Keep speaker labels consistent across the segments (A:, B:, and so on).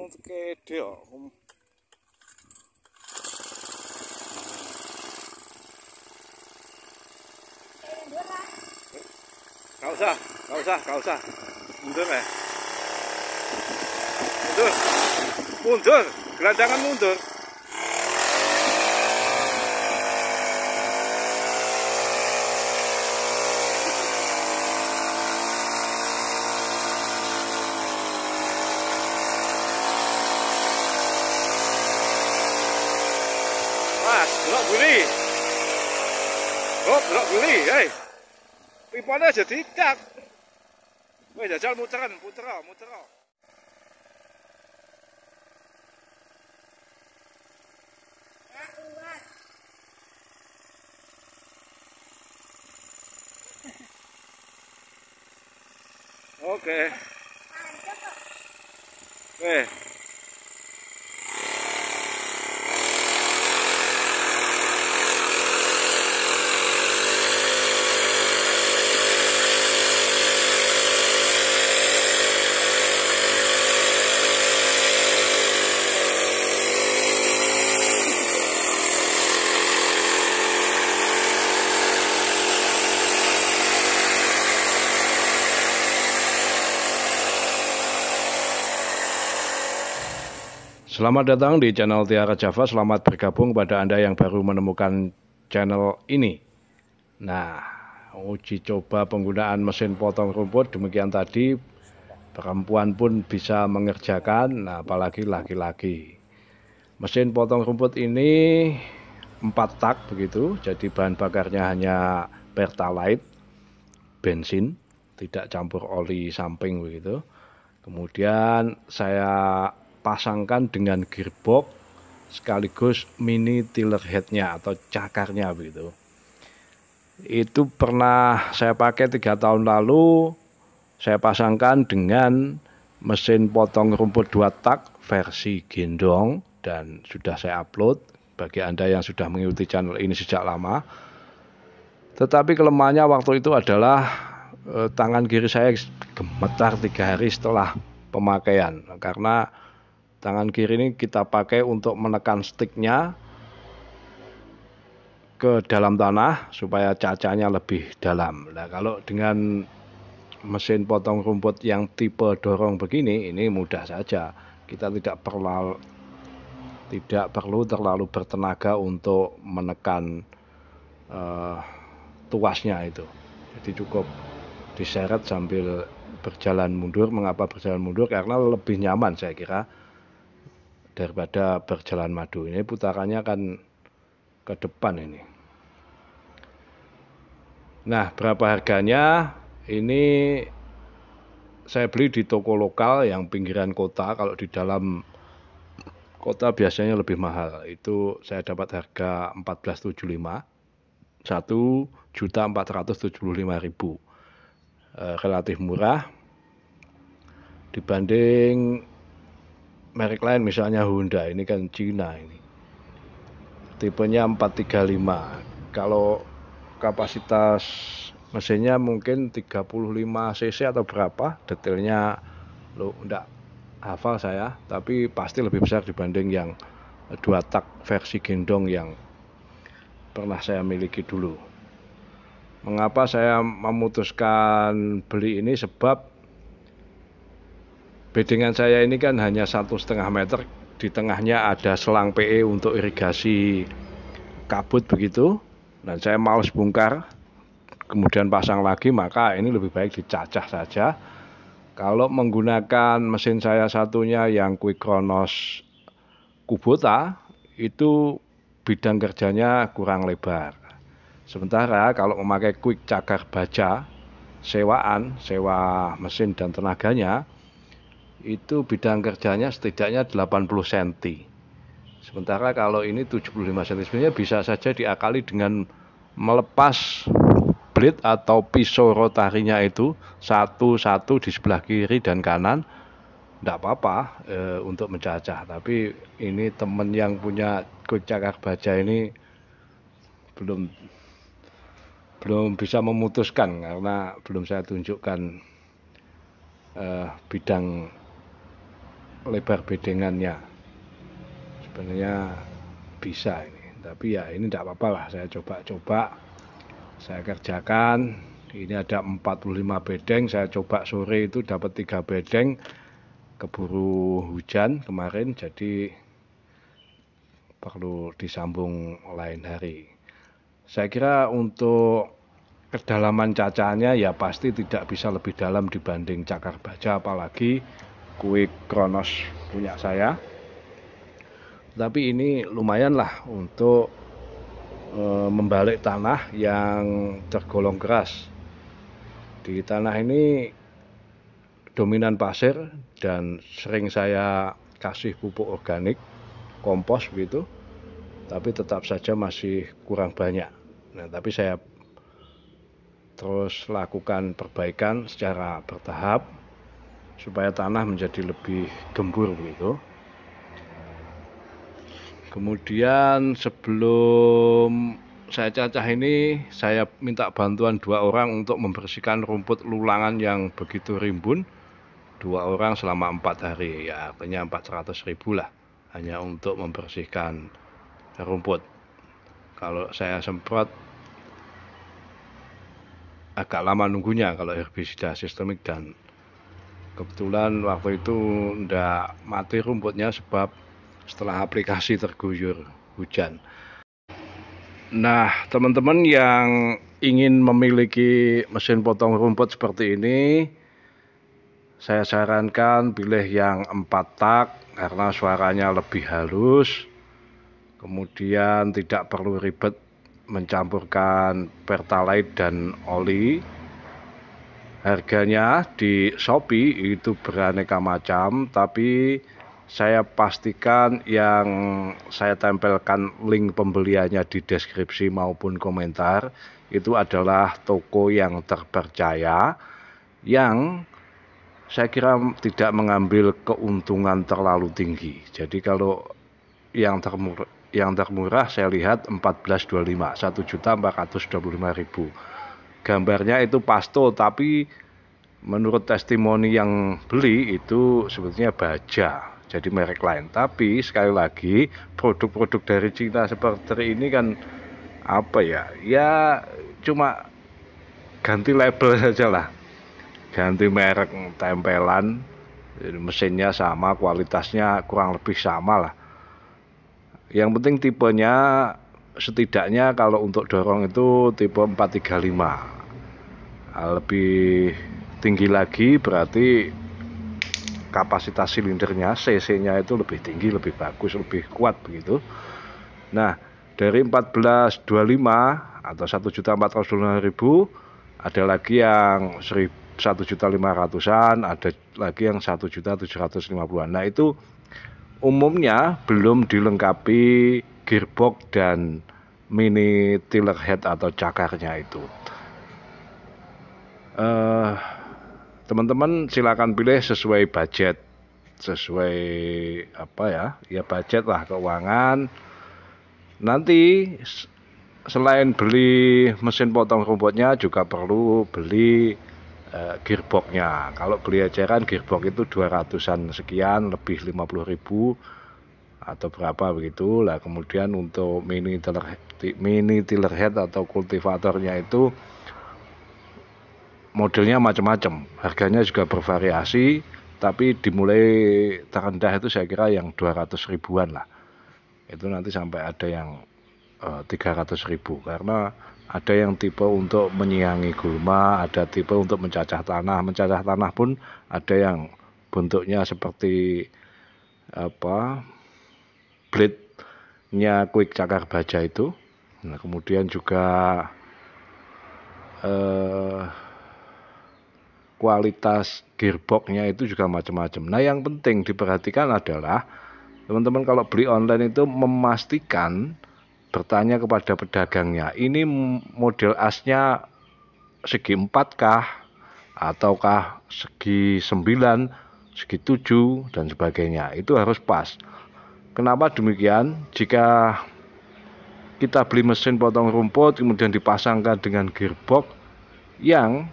A: kede kok. Gak usah. Mundur ya. Mundur. Gelandangan mundur. Mas, belok buri. Oh, belok buri, hei. Pipanya aja diikat. Wih, jajal muteran, muter. Oke. Weh. Selamat datang di channel Tiara Java. Selamat bergabung pada Anda yang baru menemukan channel ini. Nah, uji coba penggunaan mesin potong rumput demikian tadi. Perempuan pun bisa mengerjakan, nah, apalagi laki-laki. Mesin potong rumput ini 4 tak begitu. Jadi bahan bakarnya hanya Pertalite, bensin, tidak campur oli samping begitu. Kemudian saya pasangkan dengan gearbox sekaligus mini tiller headnya atau cakarnya begitu. Itu pernah saya pakai 3 tahun lalu. Saya pasangkan dengan mesin potong rumput 2 tak versi gendong dan sudah saya upload bagi Anda yang sudah mengikuti channel ini sejak lama. Tetapi kelemahannya waktu itu adalah tangan kiri saya gemetar 3 hari setelah pemakaian, karena tangan kiri ini kita pakai untuk menekan sticknya ke dalam tanah supaya cacahnya lebih dalam. Nah, kalau dengan mesin potong rumput yang tipe dorong begini, ini mudah saja. Kita tidak perlu terlalu bertenaga untuk menekan tuasnya itu. Jadi cukup diseret sambil berjalan mundur. Mengapa berjalan mundur? Karena lebih nyaman saya kira daripada berjalan madu. Ini putarannya kan ke depan ini. Nah, berapa harganya? Ini saya beli di toko lokal yang pinggiran kota. Kalau di dalam kota biasanya lebih mahal. Itu saya dapat harga 1475. 1.475.000. Relatif murah dibanding merek lain, misalnya Honda. Ini kan Cina ini. Tipenya 435. Kalau kapasitas mesinnya mungkin 35 cc atau berapa, detailnya enggak hafal saya, tapi pasti lebih besar dibanding yang 2 tak versi gendong yang pernah saya miliki dulu. Mengapa saya memutuskan beli ini? Sebab bedengan saya ini kan hanya 1,5 meter. Di tengahnya ada selang PE untuk irigasi kabut begitu. Dan saya males bongkar kemudian pasang lagi, maka ini lebih baik dicacah saja. Kalau menggunakan mesin saya satunya yang Quickronos Kubota, itu bidang kerjanya kurang lebar. Sementara kalau memakai quick cakar baja sewa mesin dan tenaganya, itu bidang kerjanya setidaknya 80 cm. Sementara kalau ini 75 cm, sebenarnya bisa saja diakali dengan melepas blade atau pisau rotarinya itu satu-satu di sebelah kiri dan kanan. Tidak apa-apa untuk mencacah. Tapi ini temen yang punya quick cakar baja ini belum bisa memutuskan, karena belum saya tunjukkan bidang lebar bedengannya. Sebenarnya bisa ini, tapi ya ini tidak apa-apa lah, saya coba-coba, saya kerjakan. Ini ada 45 bedeng, saya coba sore itu dapat 3 bedeng, keburu hujan kemarin, jadi perlu disambung lain hari. Saya kira untuk kedalaman cacahnya ya pasti tidak bisa lebih dalam dibanding cakar baja, apalagi Quick Kronos punya saya. Tapi ini lumayan lah untuk membalik tanah yang tergolong keras. Di tanah ini dominan pasir dan sering saya kasih pupuk organik, kompos begitu, tapi tetap saja masih kurang banyak. Nah, tapi saya terus lakukan perbaikan secara bertahap supaya tanah menjadi lebih gembur begitu. Kemudian sebelum saya cacah ini, saya minta bantuan 2 orang untuk membersihkan rumput lulangan yang begitu rimbun. 2 orang selama 4 hari, ya artinya 400.000 lah, hanya untuk membersihkan rumput. Kalau saya semprot agak lama nunggunya kalau herbisida sistemik, dan kebetulan waktu itu ndak mati rumputnya sebab setelah aplikasi terguyur hujan. Nah, teman-teman yang ingin memiliki mesin potong rumput seperti ini, saya sarankan pilih yang 4 tak karena suaranya lebih halus. Kemudian tidak perlu ribet mencampurkan pertalite dan oli. Harganya di Shopee itu beraneka macam, tapi saya pastikan yang saya tempelkan link pembeliannya di deskripsi maupun komentar itu adalah toko yang terpercaya, yang saya kira tidak mengambil keuntungan terlalu tinggi. Jadi kalau yang termurah saya lihat 1425, 1.425.000. Gambarnya itu pasto, tapi menurut testimoni yang beli itu sebetulnya baja, jadi merek lain. Tapi sekali lagi produk-produk dari Cina seperti ini kan apa ya, ya cuma ganti label saja lah, ganti merek, tempelan, mesinnya sama, kualitasnya kurang lebih sama lah. Yang penting tipenya, setidaknya kalau untuk dorong itu tipe 435. Lebih tinggi lagi berarti kapasitas silindernya, cc-nya itu lebih tinggi, lebih bagus, lebih kuat begitu. Nah, dari 1425 atau 1.425.000, ada lagi yang 1.500.000-an, ada lagi yang 1.750.000-an. Nah, itu umumnya belum dilengkapi gearbox dan mini tiller head atau cakarnya itu. Teman-teman silakan pilih sesuai budget, sesuai apa ya budget lah, keuangan. Nanti selain beli mesin potong rumputnya juga perlu beli gearboxnya. Kalau beli eceran gearbox itu 200-an sekian, lebih 50.000 atau berapa begitu lah. Kemudian untuk mini tiller head atau kultivatornya itu modelnya macam-macam, harganya juga bervariasi, tapi dimulai terendah itu saya kira yang 200 ribuan lah. Itu nanti sampai ada yang 300.000, karena ada yang tipe untuk menyiangi gulma, ada tipe untuk mencacah tanah. Mencacah tanah pun ada yang bentuknya seperti blade-nya Quick cakar baja itu. Nah, kemudian juga kualitas gearboxnya itu juga macam-macam. Nah, yang penting diperhatikan adalah teman-teman kalau beli online itu memastikan bertanya kepada pedagangnya, ini model asnya segi 4 kah, ataukah segi 9, segi 7 dan sebagainya. Itu harus pas. Kenapa demikian? Jika kita beli mesin potong rumput kemudian dipasangkan dengan gearbox yang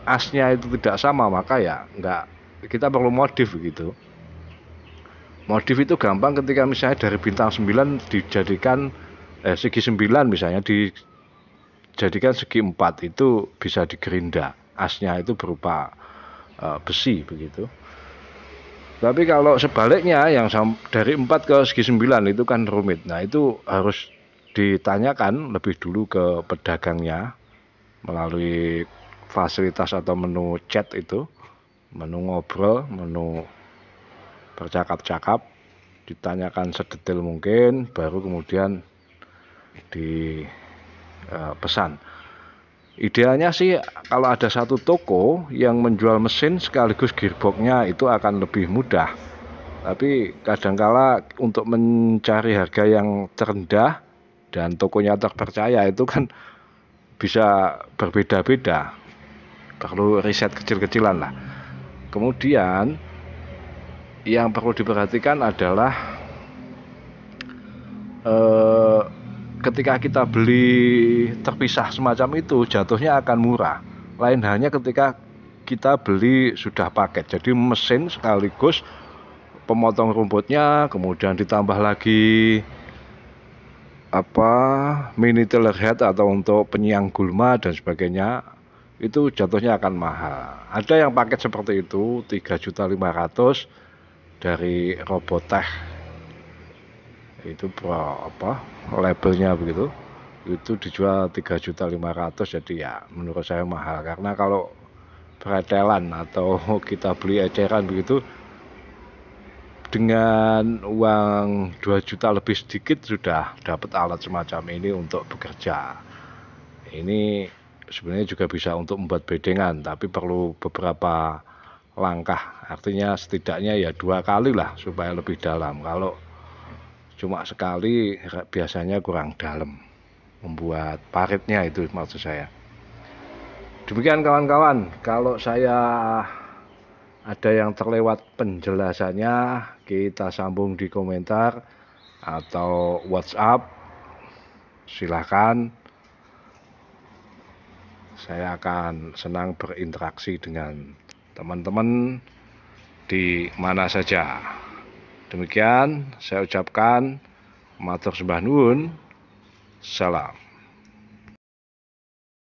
A: asnya itu tidak sama, maka ya kita perlu modif gitu. Modif itu gampang ketika misalnya dari bintang 9 dijadikan segi 9 misalnya dijadikan segi 4, itu bisa digerinda. Asnya itu berupa besi begitu. Tapi kalau sebaliknya yang dari 4 ke segi 9 itu kan rumit. Nah, itu harus ditanyakan lebih dulu ke pedagangnya melalui fasilitas atau menu chat itu, menu ngobrol, menu bercakap-cakap, ditanyakan sedetail mungkin, baru kemudian dipesan. Idealnya sih kalau ada satu toko yang menjual mesin sekaligus gearboxnya itu akan lebih mudah. Tapi kadangkala untuk mencari harga yang terendah dan tokonya terpercaya itu kan bisa berbeda-beda. Perlu riset kecil-kecilan lah. Kemudian yang perlu diperhatikan adalah ketika kita beli terpisah semacam itu jatuhnya akan murah. Lain halnya ketika kita beli sudah paket. Jadi mesin sekaligus pemotong rumputnya, kemudian ditambah lagi mini tiller head atau untuk penyiang gulma dan sebagainya, itu jatuhnya akan mahal. Ada yang paket seperti itu 3.500.000 dari Robotech, itu labelnya begitu, itu dijual 3.500.000. jadi ya menurut saya mahal, karena kalau pretelan atau kita beli eceran begitu dengan uang 2 juta lebih sedikit sudah dapat alat semacam ini untuk bekerja. Ini sebenarnya juga bisa untuk membuat bedengan, tapi perlu beberapa langkah, artinya setidaknya ya 2 kali lah supaya lebih dalam. Kalau cuma sekali biasanya kurang dalam membuat paritnya, itu maksud saya. Demikian kawan-kawan, kalau saya ada yang terlewat penjelasannya, kita sambung di komentar atau WhatsApp, silahkan. Saya akan senang berinteraksi dengan teman-teman di mana saja. Demikian saya ucapkan matur sembah nuwun, salam.